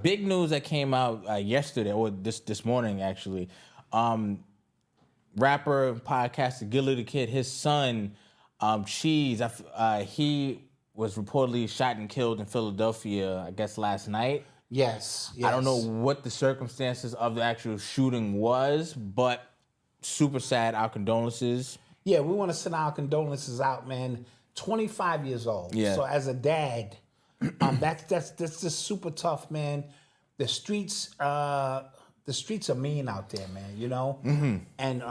Big news that came out yesterday or this morning actually. Rapper, podcaster Gillie Da Kid, his son, Cheese, he was reportedly shot and killed in Philadelphia, I guess last night. Yes. I don't know what the circumstances of the actual shooting was, but super sad. Our condolences. Yeah, we want to send our condolences out, man. 25 years old. Yeah. So as a dad, that's just super tough, man. The streets are mean out there, man. You know. Mm-hmm. And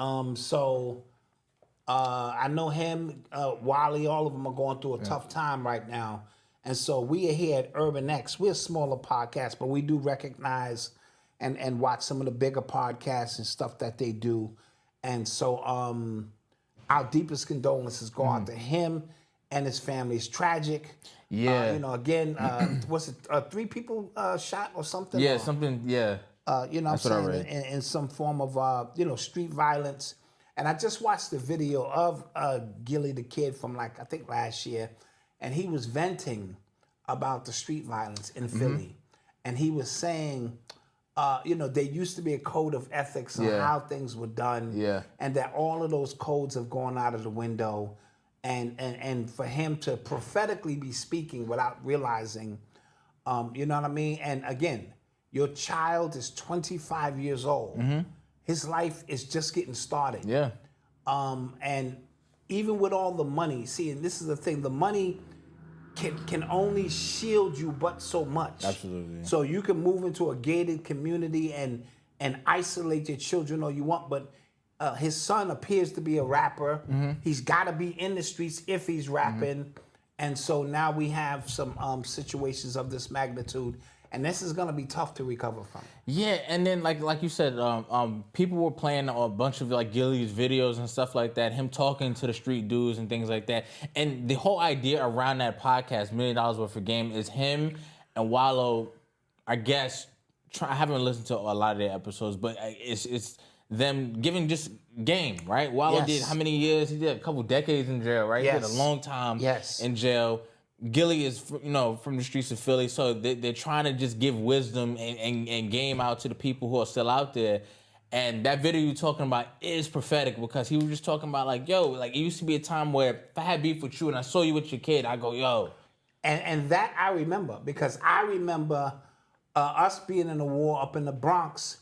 I know him, Wally, all of them are going through a tough time right now. And so we are here at UrbanX. We're a smaller podcast, but we do recognize and watch some of the bigger podcasts and stuff that they do. And so our deepest condolences go out to him and his family. It's tragic. Yeah. Again, was it 3 people shot or something? Yeah, something, yeah. That's what I'm saying? In some form of, street violence. And I just watched the video of Gillie Da Kid from I think last year, and he was venting about the street violence in Philly. And he was saying, there used to be a code of ethics on how things were done, and that all of those codes have gone out of the window. And for him to prophetically be speaking without realizing, you know what I mean? And again, your child is 25 years old. His life is just getting started. Yeah. And even with all the money, see, and this is the thing, the money can only shield you but so much. Absolutely. So you can move into a gated community and isolate your children all you want, but his son appears to be a rapper. He's got to be in the streets if he's rapping. And so now we have some situations of this magnitude. And this is gonna be tough to recover from. Yeah, and then like you said, people were playing a bunch of Gillie's videos and stuff like that, him talking to the street dudes and things like that. And the whole idea around that podcast, $1 million worth of game, is him and Wallow, I guess. I haven't listened to a lot of their episodes, but it's them giving just game, right? Wallow did how many years? He did a couple decades in jail, right? He did a long time in jail. Gillie is, from the streets of Philly, so they're trying to just give wisdom and game out to the people who are still out there. And that video you're talking about is prophetic because he was just talking about it used to be a time where if I had beef with you and I saw you with your kid, I go, yo. And that I remember because I remember us being in a war up in the Bronx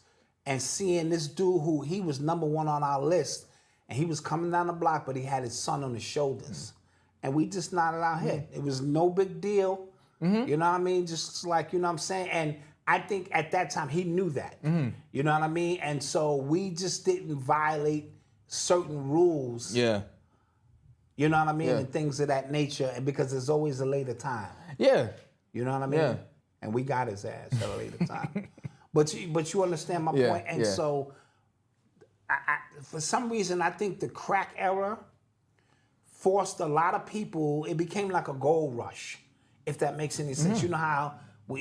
and seeing this dude who he was number 1 on our list, and he was coming down the block, but he had his son on his shoulders. And we just nodded our head. It was no big deal. You know what I mean? Just you know what I'm saying? And I think at that time he knew that. You know what I mean? And so we just didn't violate certain rules. Yeah. You know what I mean? And things of that nature. And because there's always a later time. Yeah. You know what I mean? Yeah. And we got his ass at a later time. But you understand my point? And so I, for some reason, I think the crack era forced a lot of people, it became like a gold rush, if that makes any sense. You know how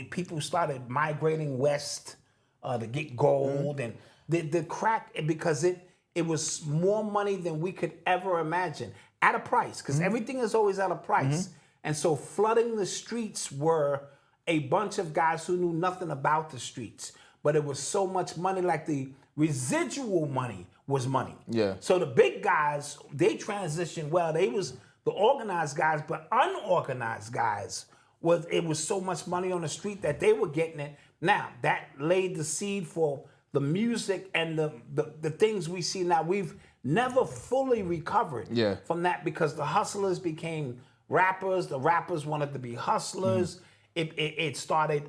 people started migrating west to get gold, and the crack, because it was more money than we could ever imagine at a price, because everything is always at a price. And so flooding the streets were a bunch of guys who knew nothing about the streets, but it was so much money, like the residual money was money. Yeah. So the big guys, they transitioned well. They was the organized guys, but unorganized guys, it was so much money on the street that they were getting it. Now, that laid the seed for the music and the things we see now. We've never fully recovered from that because the hustlers became rappers. The rappers wanted to be hustlers. It started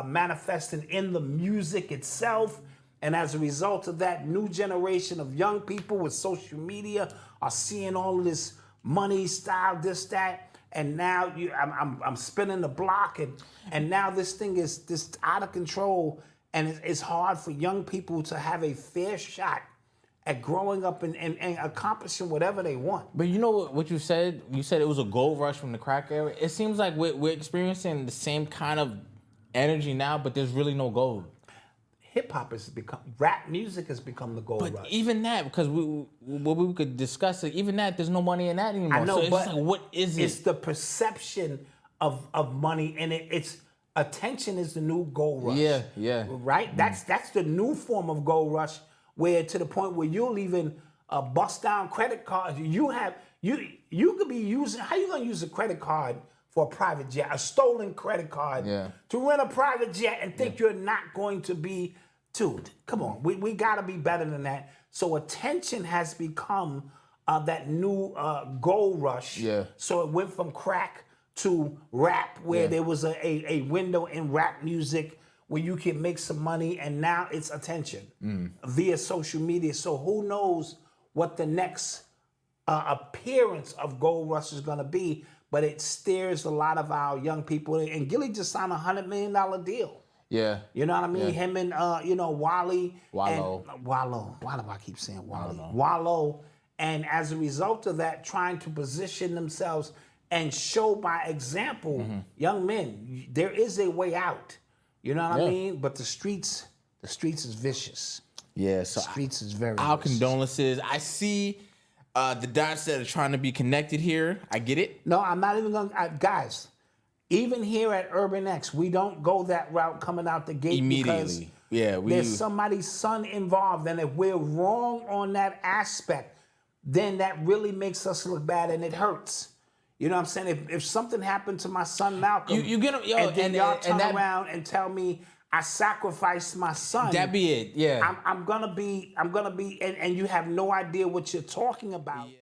manifesting in the music itself. And as a result of that, new generation of young people with social media are seeing all of this money, style, this, that. And now I'm spinning the block, and now this thing is just out of control. And it's hard for young people to have a fair shot at growing up and accomplishing whatever they want. But you know what you said? You said it was a gold rush from the crack era. It seems like we're experiencing the same kind of energy now, but there's really no gold. Hip-hop rap music has become the gold rush. But even that, because we could discuss it, even that, there's no money in that anymore. I know, so it's but just what is it? It's the perception of money, and it's attention is the new gold rush. Yeah, yeah. Right? That's the new form of gold rush, where to the point where you'll even bust down credit cards. You could be using, how you gonna use a credit card for a private jet, a stolen credit card to rent a private jet and think you're not going to be, dude, come on. We gotta be better than that. So attention has become that new gold rush. Yeah. So it went from crack to rap, where there was a window in rap music where you can make some money, and now it's attention via social media. So who knows what the next appearance of Gold Rush is going to be, but it stares a lot of our young people. And Gillie just signed a $100 million deal. Yeah. You know what I mean? Yeah. Him and, Wally. Wallow. Wallow. Why do I keep saying Wally? Wallow. And as a result of that, trying to position themselves and show by example, young men, there is a way out. You know what I mean? But the streets is vicious. Yeah, so The streets is very our vicious. condolences. I see the dots that are trying to be connected here. I get it. No, I'm not even going to, guys, even here at UrbanX, we don't go that route coming out the gate Immediately. Yeah, there's somebody's son involved. And if we're wrong on that aspect, then that really makes us look bad and it hurts. You know what I'm saying? If something happened to my son Malcolm, you get him, yo, and then y'all turn that, around and tell me I sacrificed my son, that be it. Yeah. I'm gonna be, and you have no idea what you're talking about. Yeah.